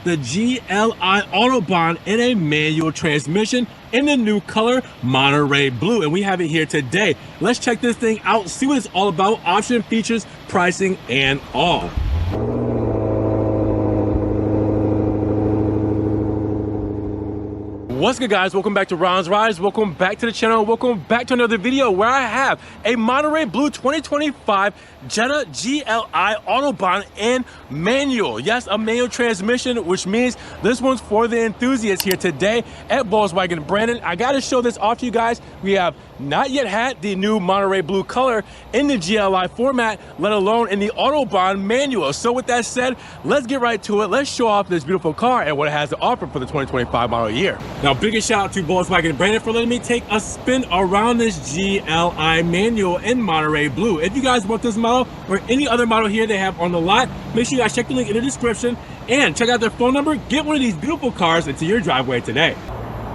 the GLI Autobahn in a manual transmission in the new color Monterey Blue, and we have it here today. Let's check this thing out, see what it's all about, option, features, pricing, and all. What's good, guys? Welcome back to Ron's Rides. Welcome back to the channel. Welcome back to another video where I have a Monterey Blue 2025 Jetta GLI Autobahn in manual. Yes, a manual transmission, which means this one's for the enthusiasts here today at Volkswagen Brandon. I got to show this off to you guys. We have not yet had the new Monterey Blue color in the GLI format, let alone in the Autobahn manual. So with that said, let's get right to it. Let's show off this beautiful car and what it has to offer for the 2025 model year. Now, biggest shout out to Volkswagen Brandon for letting me take a spin around this GLI manual in Monterey Blue. If you guys want this model or any other model here they have on the lot, make sure you guys check the link in the description and check out their phone number. Get one of these beautiful cars into your driveway today.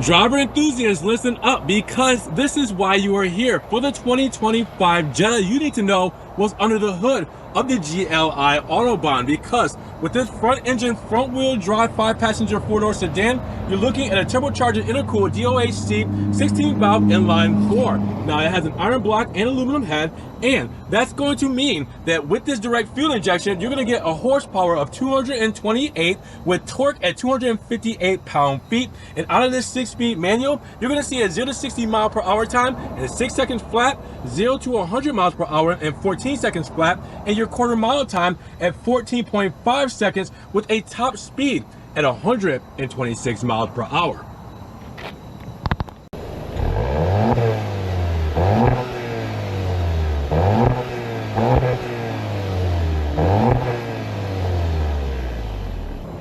Driver enthusiasts, listen up, because this is why you are here. For the 2025 Jetta, you need to know what's under the hood of the GLI Autobahn, because with this front engine, front wheel drive, 5-passenger 4-door sedan, you're looking at a turbocharged intercooled DOHC 16 valve inline 4. Now it has an iron block and aluminum head, and that's going to mean that with this direct fuel injection, you're going to get a horsepower of 228 with torque at 258 pound-feet. And out of this 6-speed manual, you're going to see a 0 to 60 mile per hour time in 6 seconds flat, 0 to 100 miles per hour in 14 seconds flat, and your quarter mile time at 14.5 seconds with a top speed at 126 miles per hour.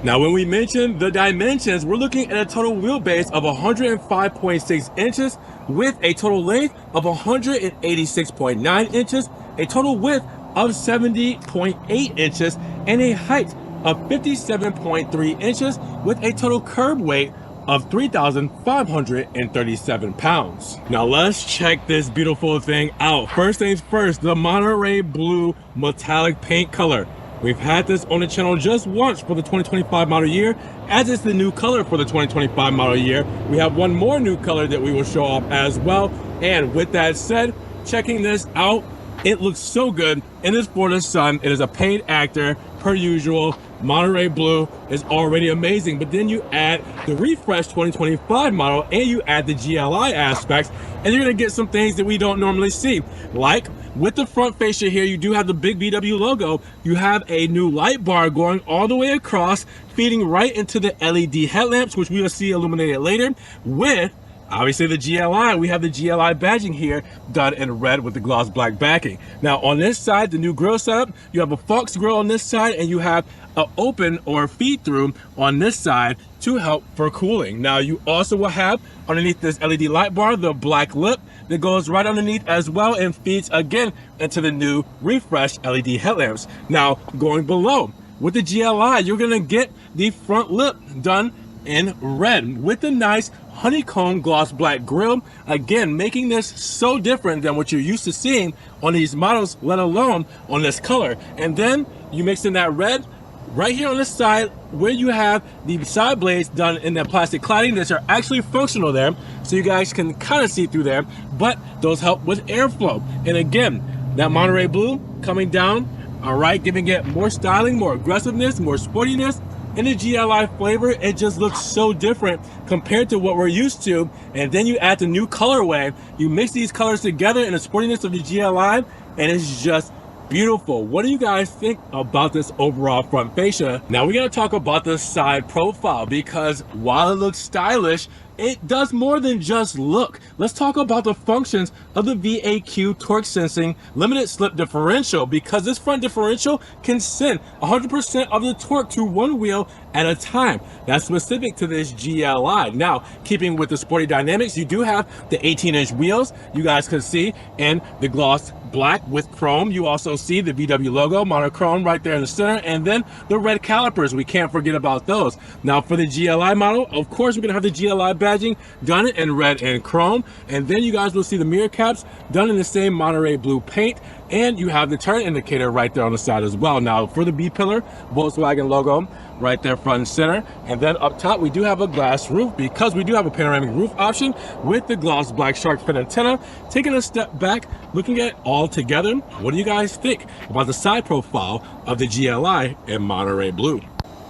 Now, when we mention the dimensions, we're looking at a total wheelbase of 105.6 inches with a total length of 186.9 inches, a total width of 70.8 inches, and a height of 57.3 inches with a total curb weight of 3,537 pounds. Now let's check this beautiful thing out. First things first, the Monterey Blue metallic paint color. We've had this on the channel just once for the 2025 model year, as it's the new color for the 2025 model year. We have one more new color that we will show off as well. And with that said, checking this out, it looks so good. It is for the sun. It is a paid actor per usual. Monterey Blue is already amazing, but then you add the refresh 2025 model and you add the GLI aspects, and you're gonna get some things that we don't normally see. Like with the front fascia here, you do have the big VW logo. You have a new light bar going all the way across, feeding right into the LED headlamps, which we will see illuminated later. With obviously the GLI, we have the GLI badging here done in red with the gloss black backing. Now on this side, the new grille setup, you have a Fox grille on this side, and you have an open or feed through on this side to help for cooling. Now you also will have underneath this LED light bar the black lip that goes right underneath as well and feeds again into the new refresh LED headlamps. Now going below with the GLI, you're gonna get the front lip done in red with the nice honeycomb gloss black grille, again making this so different than what you're used to seeing on these models, let alone on this color. And then you mix in that red right here on the side where you have the side blades done in that plastic cladding that are actually functional there, so you guys can kind of see through there, but those help with airflow. And again, that Monterey Blue coming down, all right, giving it more styling, more aggressiveness, more sportiness. In the GLI flavor, it just looks so different compared to what we're used to. And then you add the new colorway, you mix these colors together in the sportiness of the GLI, and it's just beautiful. What do you guys think about this overall front fascia? Now we gotta talk about the side profile, because while it looks stylish, it does more than just look. Let's talk about the functions of the VAQ torque sensing limited slip differential, because this front differential can send 100% of the torque to one wheel at a time. That's specific to this GLI. Now, keeping with the sporty dynamics, you do have the 18-inch wheels, you guys can see, and the gloss black with chrome. You also see the VW logo monochrome right there in the center, and then the red calipers. We can't forget about those. Now for the GLI model, of course, we're gonna have the GLI badging done in red and chrome. And then you guys will see the mirror caps done in the same Monterey blue paint. And you have the turn indicator right there on the side as well. Now for the B-pillar, Volkswagen logo right there front and center. And then up top, we do have a glass roof because we do have a panoramic roof option with the gloss black shark fin antenna. Taking a step back, looking at it all together, what do you guys think about the side profile of the GLI in Monterey blue?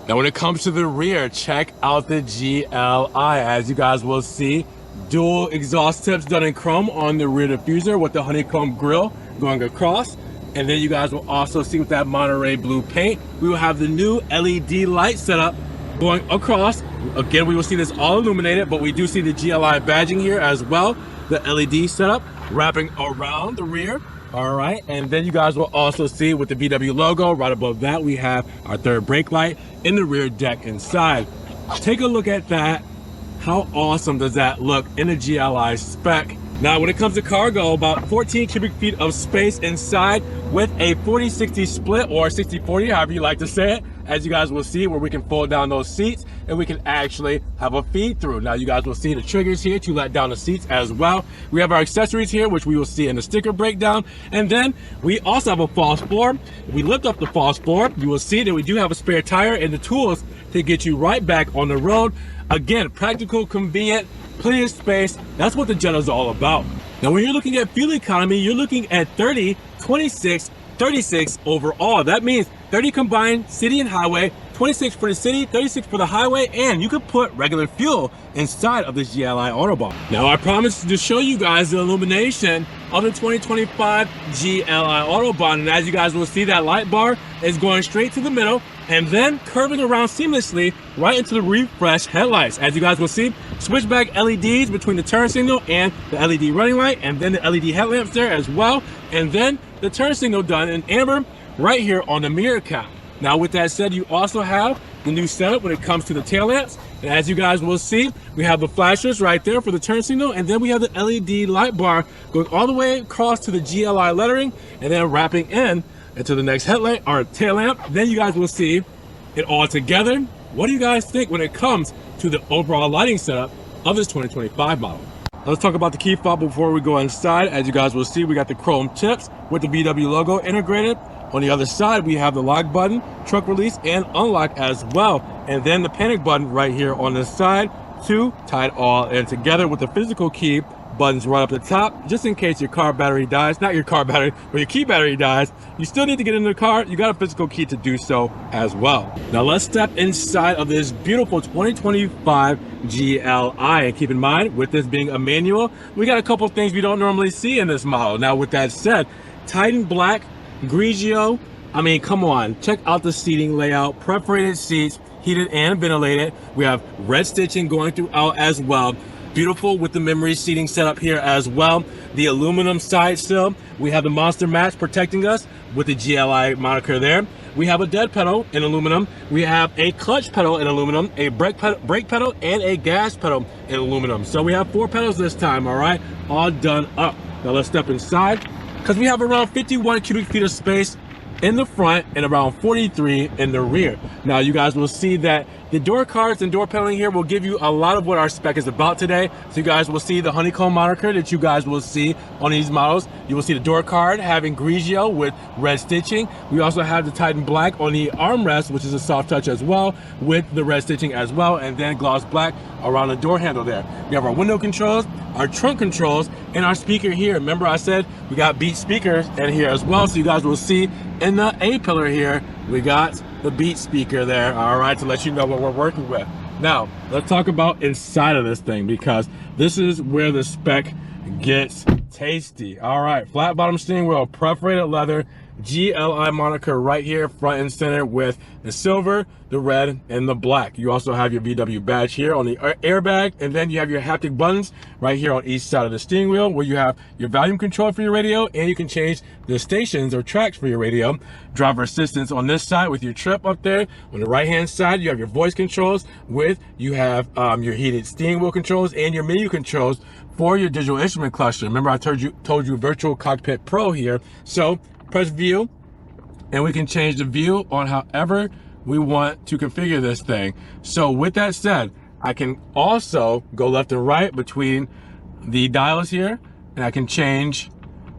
Now when it comes to the rear, check out the GLI. As you guys will see, dual exhaust tips done in chrome on the rear diffuser with the honeycomb grille going across. And then you guys will also see with that Monterey blue paint, we will have the new LED light setup going across. Again, we will see this all illuminated, but we do see the GLI badging here as well. The LED setup wrapping around the rear. All right, and then you guys will also see with the VW logo right above that, we have our third brake light in the rear deck inside. Take a look at that. How awesome does that look in the GLI spec? Now, when it comes to cargo, about 14 cubic feet of space inside with a 40-60 split or 60-40, however you like to say it, as you guys will see, where we can fold down those seats and we can actually have a feed through. Now, you guys will see the triggers here to let down the seats as well. We have our accessories here, which we will see in the sticker breakdown. And then we also have a false floor. If we lift up the false floor, you will see that we do have a spare tire and the tools to get you right back on the road. Again, practical, convenient, plenty of space. That's what the Jetta is all about. Now, when you're looking at fuel economy, you're looking at 30, 26, 36 overall. That means 30 combined city and highway, 26 for the city, 36 for the highway, and you can put regular fuel inside of this GLI Autobahn. Now, I promised to show you guys the illumination of the 2025 GLI Autobahn, and as you guys will see, that light bar is going straight to the middle and then curving around seamlessly right into the refresh headlights. As you guys will see, switchback LEDs between the turn signal and the LED running light, and then the LED headlamps there as well, and then the turn signal done in amber right here on the mirror cap. Now, with that said, you also have the new setup when it comes to the tail lamps. And as you guys will see, we have the flashers right there for the turn signal, and then we have the LED light bar going all the way across to the GLI lettering and then wrapping in into the next headlight or tail lamp. Then you guys will see it all together. What do you guys think when it comes to the overall lighting setup of this 2025 model? Let's talk about the key fob before we go inside. As you guys will see, we got the chrome tips with the VW logo integrated. On the other side, we have the lock button, truck release, and unlock as well. And then the panic button right here on this side to tie it all in together with the physical key buttons right up the top, just in case your car battery dies. Not your car battery, but your key battery dies. You still need to get in the car. You got a physical key to do so as well. Now let's step inside of this beautiful 2025 GLI. And keep in mind, with this being a manual, we got a couple things we don't normally see in this model. Now, with that said, Titan Black, Grigio, I mean, come on, check out the seating layout, perforated seats, heated and ventilated. We have red stitching going throughout as well. Beautiful with the memory seating setup here as well. The aluminum side sill. We have the Monster Match protecting us with the GLI moniker there. We have a dead pedal in aluminum. We have a clutch pedal in aluminum, a brake pedal, and a gas pedal in aluminum. So we have 4 pedals this time, all right? All done up. Now let's step inside, because we have around 51 cubic feet of space in the front and around 43 in the rear. Now you guys will see that the door cards and door paneling here will give you a lot of what our spec is about today. So you guys will see the honeycomb moniker that you guys will see on these models. You will see the door card having Grigio with red stitching. We also have the Titan Black on the armrest, which is a soft touch as well, with the red stitching as well, and then gloss black around the door handle there. We have our window controls, our trunk controls, and our speaker here. Remember I said we got Beat speakers in here as well, so you guys will see in the A pillar here, we got the Beat speaker there, all right, to let you know what we're working with. Now, let's talk about inside of this thing, because this is where the spec gets tasty. All right, flat bottom steering wheel, perforated leather, GLI moniker right here, front and center, with the silver, the red, and the black. You also have your VW badge here on the airbag, and then you have your haptic buttons right here on each side of the steering wheel, where you have your volume control for your radio, and you can change the stations or tracks for your radio. Driver assistance on this side with your trip up there. On the right hand side, you have your voice controls you have your heated steering wheel controls and your menu controls for your digital instrument cluster. Remember I told you Virtual Cockpit Pro here. So press view, and we can change the view on however we want to configure this thing. So with that said, I can also go left and right between the dials here, and I can change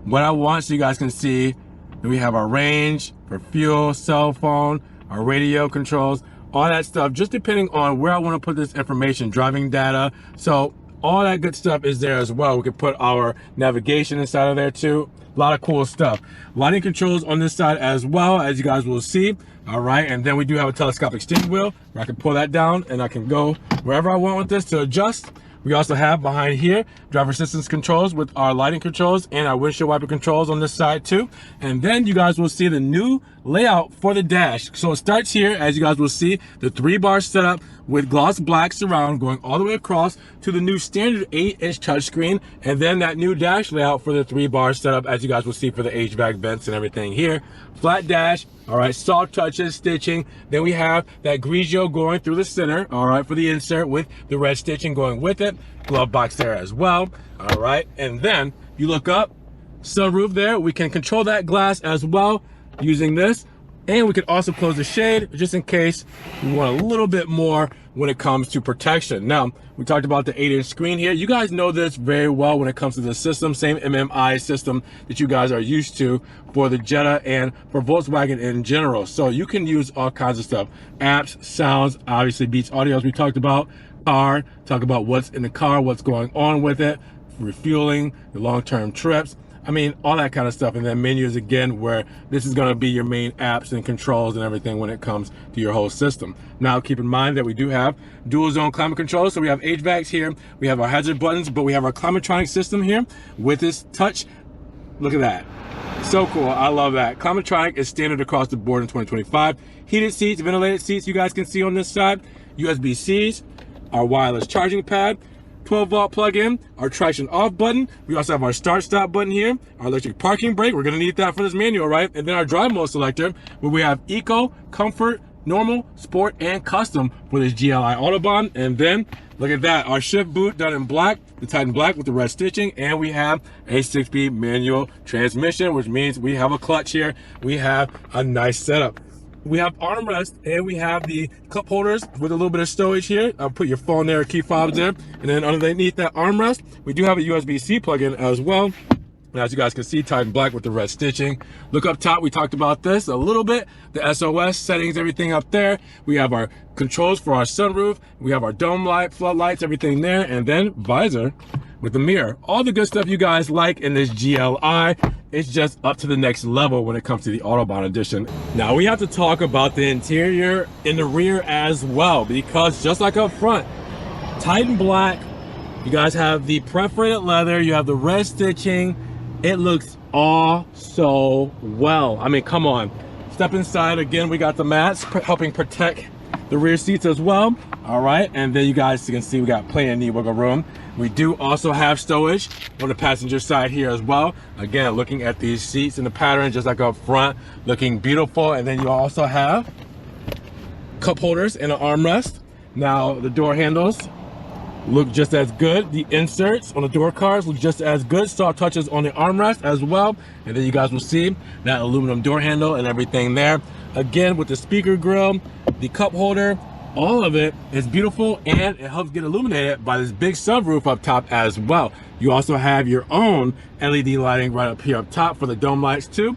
what I want so you guys can see that we have our range for fuel, cell phone, our radio controls, all that stuff, just depending on where I want to put this information, driving data. So all that good stuff is there as well. We can put our navigation inside of there too. A lot of cool stuff. Lighting controls on this side as well, as you guys will see. All right, and then we do have a telescopic steering wheel where I can pull that down and I can go wherever I want with this to adjust. We also have behind here driver assistance controls with our lighting controls and our windshield wiper controls on this side too. And then you guys will see the new layout for the dash. So it starts here, as you guys will see, the 3-bar setup with gloss black surround going all the way across to the new standard 8-inch touchscreen, and then that new dash layout for the 3-bar setup, as you guys will see, for the HVAC vents and everything here. Flat dash, all right, soft touches, stitching. Then we have that Grigio going through the center, all right, for the insert with the red stitching going with it. Glove box there as well, all right. And then you look up, sunroof there. We can control that glass as well using this. And we can also close the shade just in case we want a little bit more when it comes to protection. Now, we talked about the 8-inch screen here. You guys know this very well when it comes to the system, same MMI system that you guys are used to for the Jetta and for Volkswagen in general. So you can use all kinds of stuff. Apps, sounds, obviously Beats audio as we talked about, car, talk about what's in the car, what's going on with it, refueling, the long-term trips. I mean, all that kind of stuff. And then menus again, where this is going to be your main apps and controls and everything when it comes to your whole system. Now, keep in mind that we do have dual zone climate control. So we have HVACs here, we have our hazard buttons, but we have our Climatronic system here with this touch. Look at that. So cool. I love that. Climatronic is standard across the board in 2025. Heated seats, ventilated seats, you guys can see on this side. USB-Cs, our wireless charging pad, 12-volt plug-in, our traction off button. We also have our start-stop button here, our electric parking brake. We're gonna need that for this manual, right? And then our drive mode selector, where we have Eco, Comfort, Normal, Sport, and Custom for this GLI Autobahn. And then, look at that, our shift boot done in black, the Titan black with the red stitching, and we have a 6-speed manual transmission, which means we have a clutch here. We have a nice setup. We have armrest and we have the cup holders with a little bit of stowage here. I'll put your phone there, key fobs there. And then underneath that armrest, we do have a USB-C plug-in as well. And as you guys can see, Titan black with the red stitching. Look up top, we talked about this a little bit. The SOS settings, everything up there. We have our controls for our sunroof. We have our dome light, floodlights, everything there. And then visor with the mirror. All the good stuff you guys like in this GLI. It's just up to the next level when it comes to the Autobahn edition. Now we have to talk about the interior in the rear as well, because just like up front, Titan black, you guys have the perforated leather, you have the red stitching. It looks all so well. I mean, come on. Step inside again, we got the mats helping protect the rear seats as well. All right, and then you guys can see we got plenty of wiggle room. We do also have stowage on the passenger side here as well. Again, looking at these seats and the pattern just like up front, looking beautiful. And then you also have cup holders and an armrest. Now the door handles look just as good. The inserts on the door cards look just as good. Soft touches on the armrest as well. And then you guys will see that aluminum door handle and everything there. Again, with the speaker grill, the cup holder, all of it is beautiful, and it helps get illuminated by this big sunroof up top as well. You also have your own LED lighting right up here up top for the dome lights too.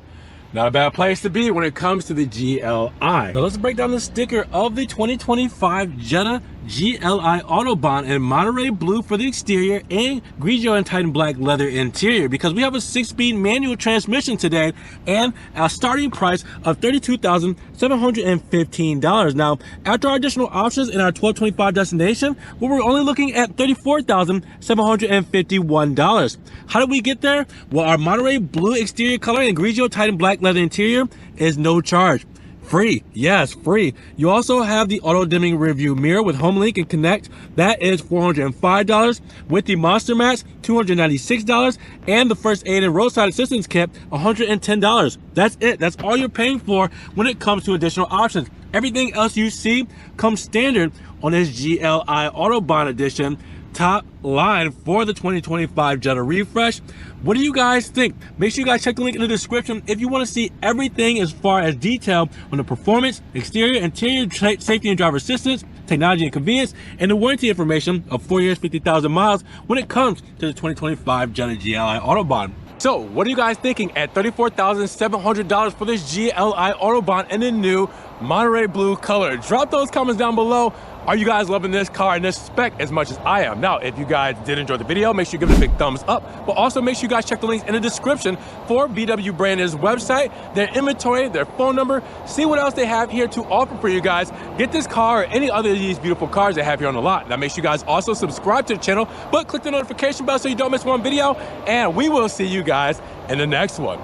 Not a bad place to be when it comes to the GLI. So let's break down the sticker of the 2025 Jetta GLI Autobahn in Monterey blue for the exterior and Grigio and Titan black leather interior, because we have a 6-speed manual transmission today and a starting price of $32,715. Now, after our additional options in our 1225 destination, we're only looking at $34,751. How did we get there? Well, our Monterey blue exterior color and Grigio Titan black leather interior is no charge. Free, yes, free. You also have the auto dimming rear view mirror with Home Link and Connect. That is $405. With the Monster Mats, $296. And the first aid and roadside assistance kit, $110. That's it. That's all you're paying for when it comes to additional options. Everything else you see comes standard on this GLI Autobahn edition. Top line for the 2025 Jetta refresh. What do you guys think? Make sure you guys check the link in the description if you want to see everything as far as detail on the performance, exterior, interior, safety and driver assistance, technology and convenience, and the warranty information of 4 years, 50,000 miles when it comes to the 2025 Jetta GLI Autobahn. So what are you guys thinking at $34,700 for this GLI Autobahn in the new Monterey blue color? Drop those comments down below. Are you guys loving this car and this spec as much as I am? Now, if you guys did enjoy the video, make sure you give it a big thumbs up, but also make sure you guys check the links in the description for VW Brand's website, their inventory, their phone number, see what else they have here to offer for you guys. Get this car or any other of these beautiful cars they have here on the lot. Now, make sure you guys also subscribe to the channel, but click the notification bell so you don't miss one video, and we will see you guys in the next one.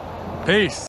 Peace.